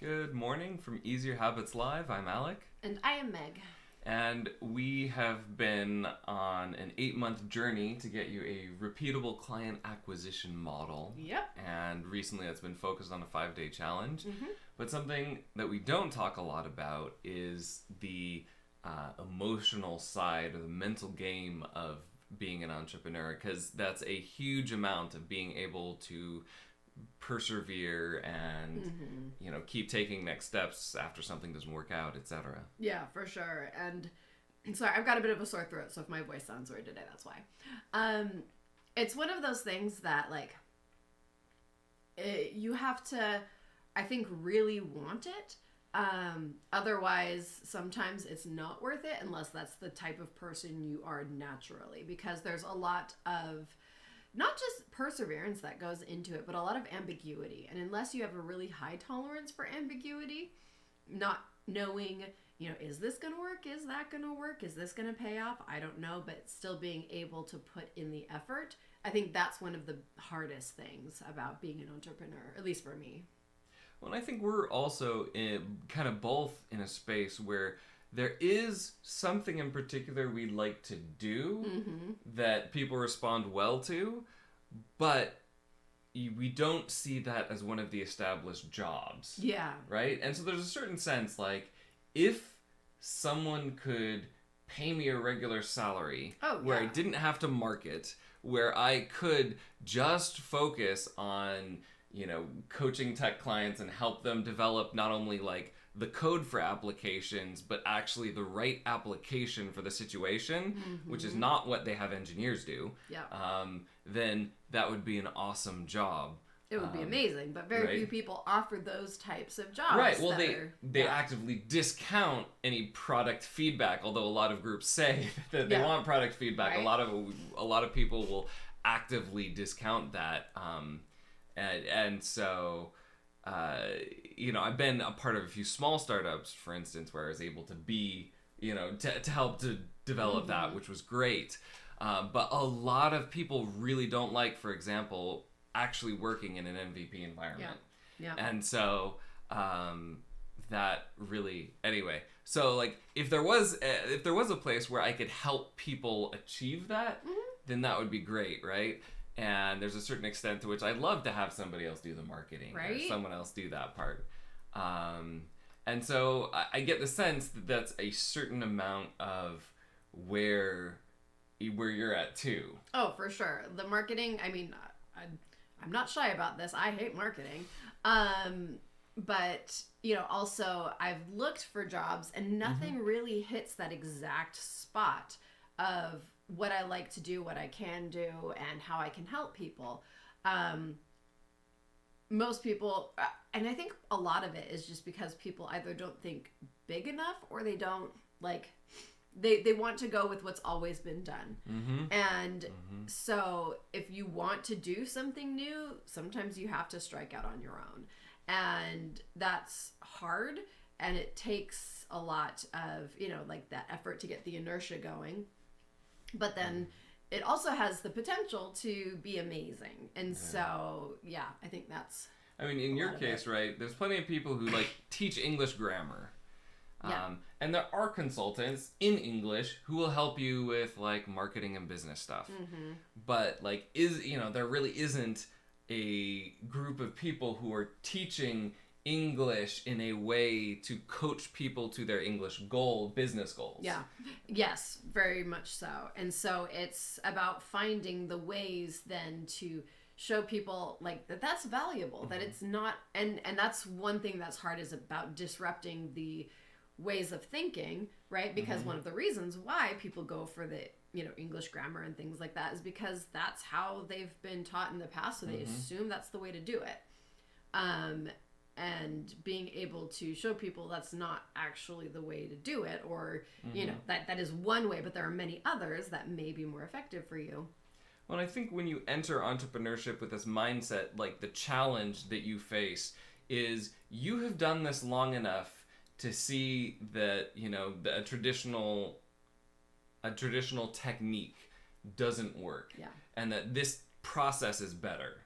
Good morning from Easier Habits Live. I'm Alec. And I am Meg. And we have been on an 8-month journey to get you a repeatable client acquisition model. Yep. And recently that's been focused on a 5-day challenge. Mm-hmm. But something that we don't talk a lot about is the emotional side or the mental game of being an entrepreneur, because that's a huge amount of being able to persevere and keep taking next steps after something doesn't work out, etc. Yeah, for sure. And sorry, I've got a bit of a sore throat, so if my voice sounds weird today, that's why. It's one of those things that you have to, I think, really want it. Otherwise, sometimes it's not worth it unless that's the type of person you are naturally, because there's a lot of not just perseverance that goes into it, but a lot of ambiguity. And unless you have a really high tolerance for ambiguity, not knowing, is this going to work? Is that going to work? Is this going to pay off? I don't know, but still being able to put in the effort. I think that's one of the hardest things about being an entrepreneur, at least for me. Well, I think we're also kind of both in a space where there is something in particular we like to do that people respond well to, but we don't see that as one of the established jobs. Yeah. Right? And so there's a certain sense, if someone could pay me a regular salary where I didn't have to market, where I could just focus on, coaching tech clients and help them develop not only the code for applications, but actually the right application for the situation, which is not what they have engineers do, then that would be an awesome job. It would be amazing, but very few people offer those types of jobs. Right. Well, they actively discount any product feedback, although a lot of groups say that they want product feedback. Right. A lot of people will actively discount that, and so. I've been a part of a few small startups, for instance, where I was able to be, to help to develop that, which was great. But a lot of people really don't like, for example, actually working in an MVP environment. Yeah. And so that really, anyway. So if there was a place where I could help people achieve that, then that would be great, right? And there's a certain extent to which I'd love to have somebody else do the marketing, or someone else do that part. And so I get the sense that that's a certain amount of where you're at too. Oh, for sure. The marketing, I'm not shy about this. I hate marketing. But, also I've looked for jobs and nothing really hits that exact spot of what I like to do, what I can do, and how I can help people. Most people, and I think a lot of it is just because people either don't think big enough or they don't they want to go with what's always been done. And so if you want to do something new, sometimes you have to strike out on your own. And that's hard, and it takes a lot of, that effort to get the inertia going. But then it also has the potential to be amazing. And so, I think that's... in your case, right, there's plenty of people who teach English grammar. And there are consultants in English who will help you with marketing and business stuff. But there really isn't a group of people who are teaching English in a way to coach people to their English business goals. Yeah. Yes, very much so. And so it's about finding the ways then to show people that's valuable, that it's not, and that's one thing that's hard, is about disrupting the ways of thinking, right? Because one of the reasons why people go for the English grammar and things like that is because that's how they've been taught in the past, so they assume that's the way to do it. And being able to show people that's not actually the way to do it, or that is one way, but there are many others that may be more effective for you. Well, I think when you enter entrepreneurship with this mindset, the challenge that you face is you have done this long enough to see that a traditional technique doesn't work, and that this process is better.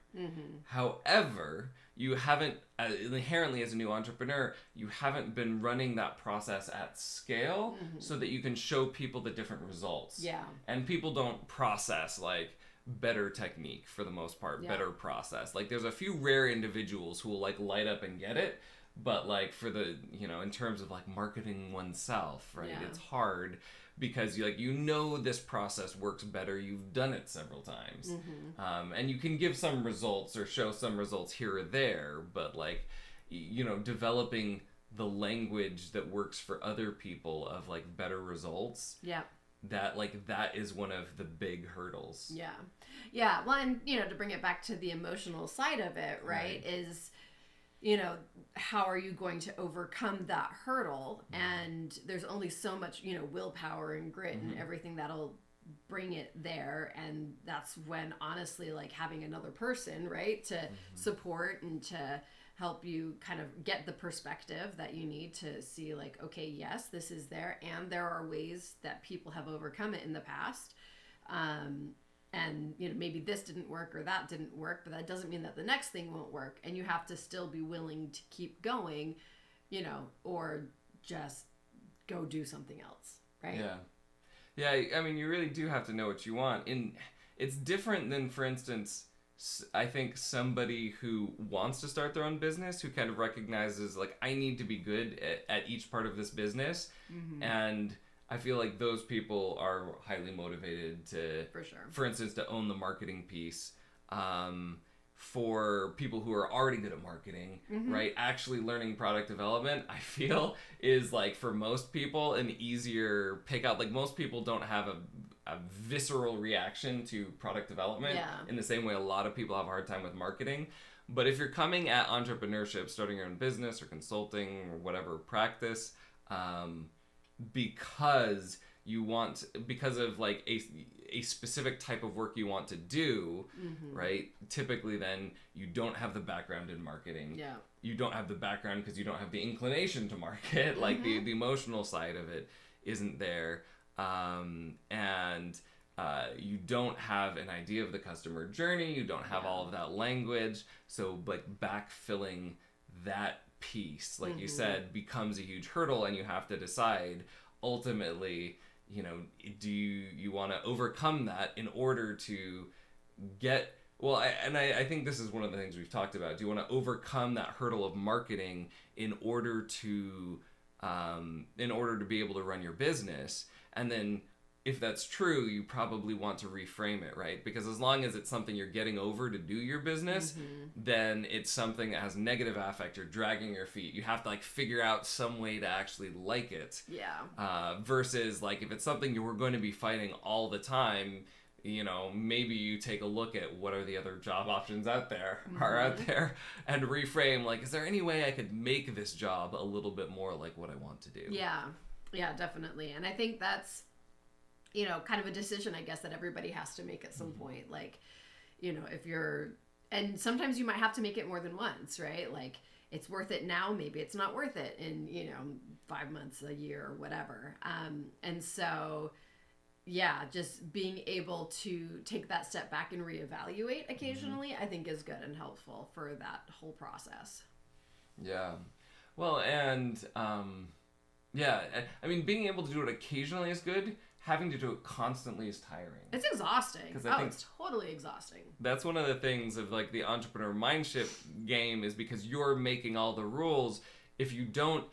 However, you haven't, inherently as a new entrepreneur, you haven't been running that process at scale so that you can show people the different results. Yeah. And people don't process like better technique for the most part, better process. Like there's a few rare individuals who will like light up and get it, but like for the, in terms of like marketing oneself, right? It's hard because you know this process works better. You've done it several times. And you can give some results or show some results here or there, but like, developing the language that works for other people of like better results. Yeah. That is one of the big hurdles. Yeah. Yeah. Well, and, to bring it back to the emotional side of it, right. is, how are you going to overcome that hurdle? And there's only so much, willpower and grit and everything that'll bring it there. And that's when, honestly, like having another person, right, to support and to help you kind of get the perspective that you need to see like, okay, yes, this is there. And there are ways that people have overcome it in the past. And, maybe this didn't work or that didn't work, but that doesn't mean that the next thing won't work. And you have to still be willing to keep going, or just go do something else, right? Yeah. Yeah, I mean, you really do have to know what you want. And it's different than, for instance, I think somebody who wants to start their own business, who kind of recognizes, like, I need to be good at each part of this business. And I feel like those people are highly motivated to, for instance, to own the marketing piece. For people who are already good at marketing, right? Actually learning product development, I feel, is like for most people an easier pick up. Like most people don't have a visceral reaction to product development in the same way a lot of people have a hard time with marketing. But if you're coming at entrepreneurship, starting your own business or consulting or whatever practice, because of like a specific type of work you want to do, right? Typically then you don't have the background in marketing. Yeah. You don't have the background because you don't have the inclination to market. Like the emotional side of it isn't there. And you don't have an idea of the customer journey. You don't have all of that language. So like backfilling that piece, like you said, becomes a huge hurdle, and you have to decide ultimately, do you want to overcome that in order to get, I think this is one of the things we've talked about. Do you want to overcome that hurdle of marketing in order to be able to run your business? And then if that's true, you probably want to reframe it, right? Because as long as it's something you're getting over to do your business, then it's something that has negative affect. You're dragging your feet. You have to like figure out some way to actually like it. Yeah. Versus like if it's something you were going to be fighting all the time, maybe you take a look at what are the other job options out there, and reframe like, is there any way I could make this job a little bit more like what I want to do? Yeah. Yeah, definitely. And I think that's, kind of a decision, I guess, that everybody has to make at some point. Like, if you're, and sometimes you might have to make it more than once, right? Like, it's worth it now, maybe it's not worth it in, 5 months, a year, or whatever. And so, yeah, just being able to take that step back and reevaluate occasionally, I think is good and helpful for that whole process. Yeah. Well, and, I mean, being able to do it occasionally is good. Having to do it constantly is tiring. It's exhausting. It's totally exhausting. That's one of the things of like the entrepreneur mindship game, is because you're making all the rules. If you don't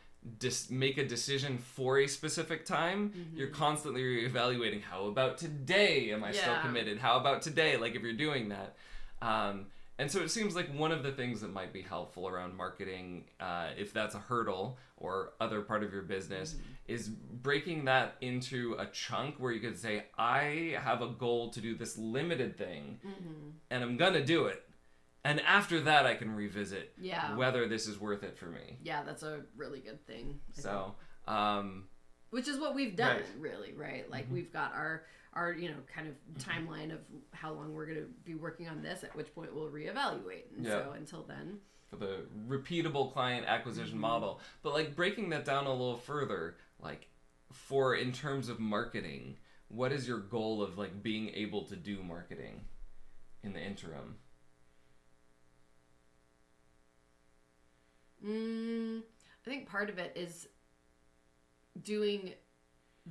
make a decision for a specific time, you're constantly reevaluating. How about today? Am I still committed? How about today? Like if you're doing that. And so it seems like one of the things that might be helpful around marketing, if that's a hurdle or other part of your business, is breaking that into a chunk where you could say, I have a goal to do this limited thing, and I'm going to do it. And after that, I can revisit whether this is worth it for me. Yeah, that's a really good thing. Which is what we've done, really, right? Like we've got our kind of timeline of how long we're going to be working on this, at which point we'll reevaluate. And so until then. For the repeatable client acquisition model. But like breaking that down a little further, like for in terms of marketing, what is your goal of like being able to do marketing in the interim? I think part of it is doing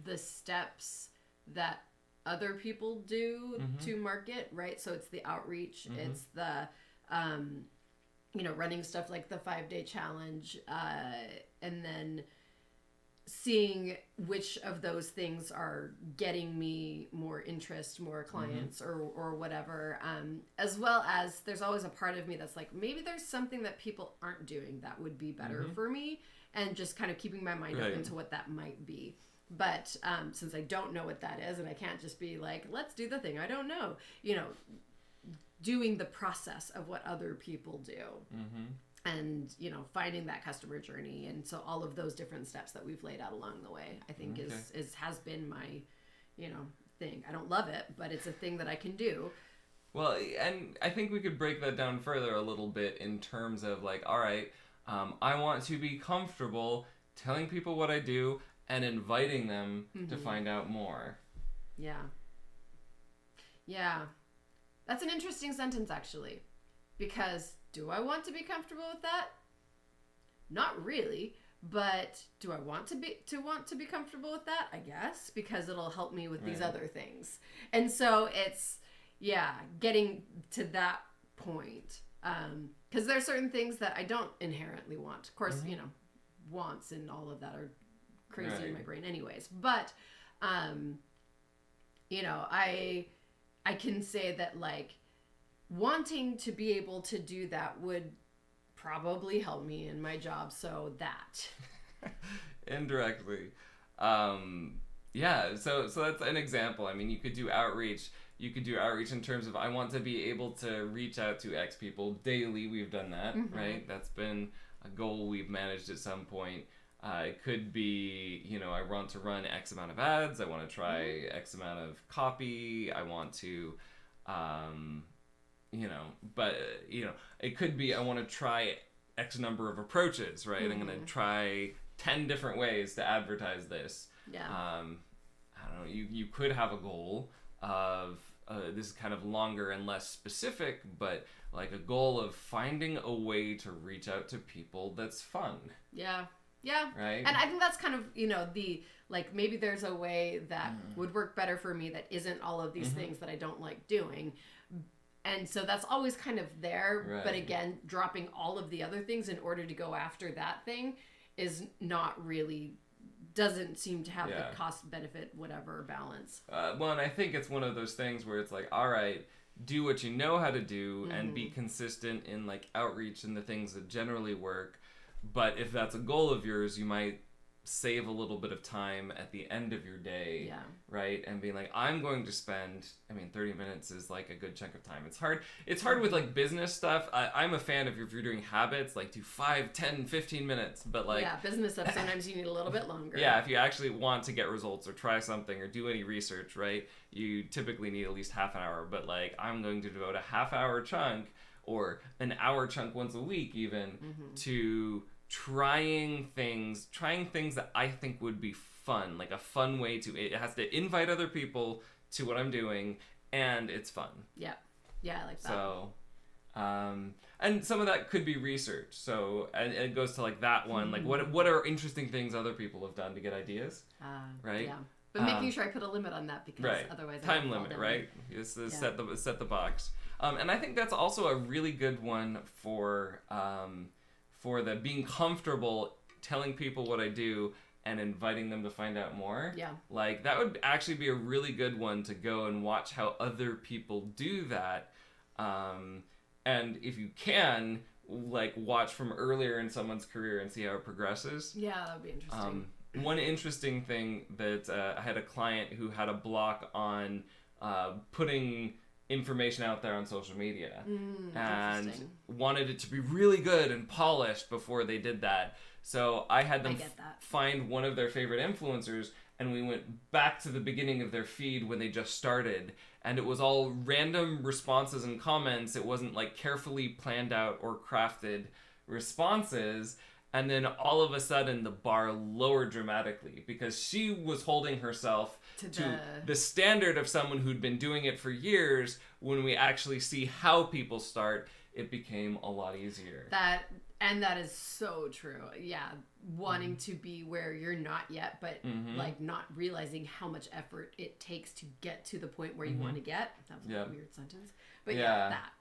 the steps that other people do to market, right? So it's the outreach, it's the, running stuff like the 5-day challenge, and then seeing which of those things are getting me more interest, more clients, or whatever. As well as there's always a part of me that's like, maybe there's something that people aren't doing that would be better for me, and just kind of keeping my mind open to what that might be. But since I don't know what that is, and I can't just be like, let's do the thing I don't know, doing the process of what other people do. And, finding that customer journey. And so all of those different steps that we've laid out along the way, I think has been my, thing. I don't love it, but it's a thing that I can do. Well, and I think we could break that down further a little bit in terms of like, all right, I want to be comfortable telling people what I do and inviting them to find out more. Yeah. Yeah. That's an interesting sentence, actually, because do I want to be comfortable with that? Not really, but do I want to be comfortable with that? I guess, because it'll help me with these other things. And so it's, getting to that point. Because there are certain things that I don't inherently want. Of course, wants and all of that are crazy in my brain anyways. But, I can say that, like, wanting to be able to do that would probably help me in my job. So that. Indirectly. So that's an example. I mean, you could do outreach. You could do outreach in terms of, I want to be able to reach out to X people daily. We've done that, right? That's been a goal we've managed at some point. It could be, I want to run X amount of ads. I want to try X amount of copy. I want to, it could be, I want to try X number of approaches, right? I'm going to try 10 different ways to advertise this. Yeah. I don't know. You could have a goal of, this is kind of longer and less specific, but like a goal of finding a way to reach out to people that's fun. Yeah. Yeah. Right. And I think that's kind of, maybe there's a way that would work better for me that isn't all of these things that I don't like doing. And so that's always kind of there. Right. But again, dropping all of the other things in order to go after that thing is not really, doesn't seem to have the cost benefit, whatever balance. Well, and I think it's one of those things where it's like, all right, do what you know how to do and be consistent in like outreach and the things that generally work. But if that's a goal of yours, you might save a little bit of time at the end of your day, right? And being like, I'm going to spend, 30 minutes is like a good chunk of time. It's hard with like business stuff. I'm a fan of if you're doing habits, like do 5, 10, 15 minutes, but like... Yeah, business stuff, sometimes you need a little bit longer. Yeah, if you actually want to get results or try something or do any research, right? You typically need at least half an hour, but like I'm going to devote a half-hour chunk or an hour chunk once a week even to trying things that I think would be fun, like a fun way to, it has to invite other people to what I'm doing and it's fun. Yeah. Yeah, I like that. So, and some of that could be research. So, and it goes to like that one, like what are interesting things other people have done to get ideas, right? Yeah. But making sure I put a limit on that because otherwise I time limit, right? Set the box. And I think that's also a really good one for the being comfortable telling people what I do and inviting them to find out more. Yeah. Like that would actually be a really good one to go and watch how other people do that. And if you can, like watch from earlier in someone's career and see how it progresses. Yeah, that would be interesting. One interesting thing that I had a client who had a block on putting information out there on social media and wanted it to be really good and polished before they did that. So I had them find one of their favorite influencers and we went back to the beginning of their feed when they just started and it was all random responses and comments. It wasn't like carefully planned out or crafted responses. And then all of a sudden the bar lowered dramatically because she was holding herself to the standard of someone who'd been doing it for years. When we actually see how people start, it became a lot easier. That And that is so true. Yeah. Wanting to be where you're not yet, but like not realizing how much effort it takes to get to the point where you want to get. That was a weird sentence. But that.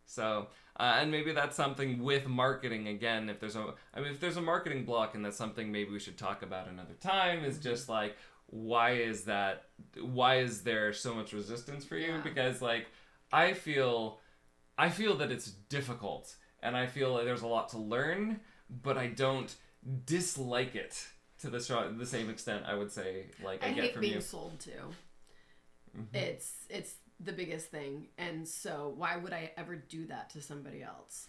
So, and maybe that's something with marketing again. If there's a marketing block, and that's something maybe we should talk about another time, is just like, why is there so much resistance for you? Because like, I feel that it's difficult, and I feel like there's a lot to learn, but I don't dislike it to the same extent, I would say, like I get from you. I hate being sold to. It's the biggest thing, and so why would I ever do that to somebody else?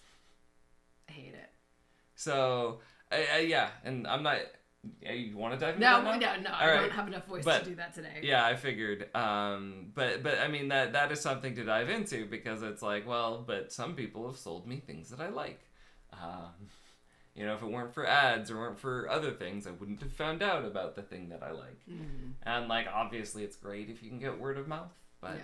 I hate it. So, and I'm not... You want to dive into that now? No. I don't have enough voice to do that today. Yeah, I figured. But I mean, that is something to dive into, because it's like, well, but some people have sold me things that I like. If it weren't for ads or weren't for other things, I wouldn't have found out about the thing that I like. And like, obviously it's great if you can get word of mouth, but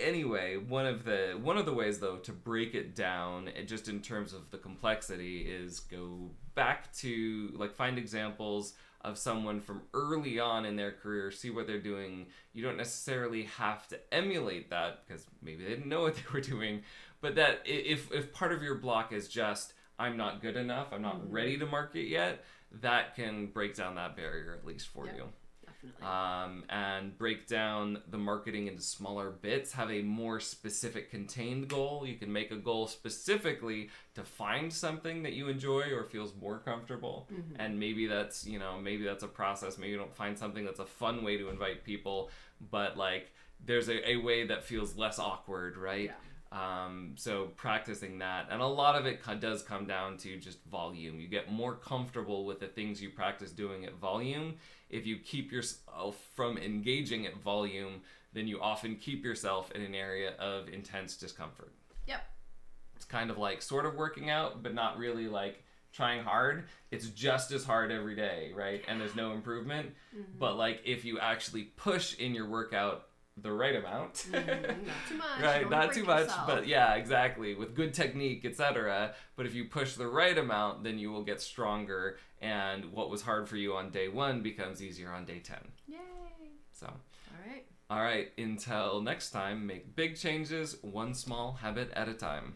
anyway, one of the ways though to break it down, just in terms of the complexity, is go back to like find examples of someone from early on in their career, see what they're doing. You don't necessarily have to emulate that, because maybe they didn't know what they were doing, but that if part of your block is just, I'm not good enough, I'm not ready to market yet, that can break down that barrier at least for you. And break down the marketing into smaller bits, have a more specific contained goal. You can make a goal specifically to find something that you enjoy or feels more comfortable. And maybe that's a process. Maybe you don't find something that's a fun way to invite people, but like there's a way that feels less awkward, right? So practicing that, and a lot of it does come down to just volume. You get more comfortable with the things you practice doing at volume. If you keep yourself from engaging at volume, then you often keep yourself in an area of intense discomfort. It's kind of like sort of working out, but not really like trying hard. It's just as hard every day, right? And there's no improvement. But like if you actually push in your workout the right amount, not too much, right? Not too much, but yeah, exactly, with good technique, etc. But if you push the right amount, then you will get stronger, and what was hard for you on day 1 becomes easier on day 10. Yay! So, all right. Until next time, make big changes, one small habit at a time.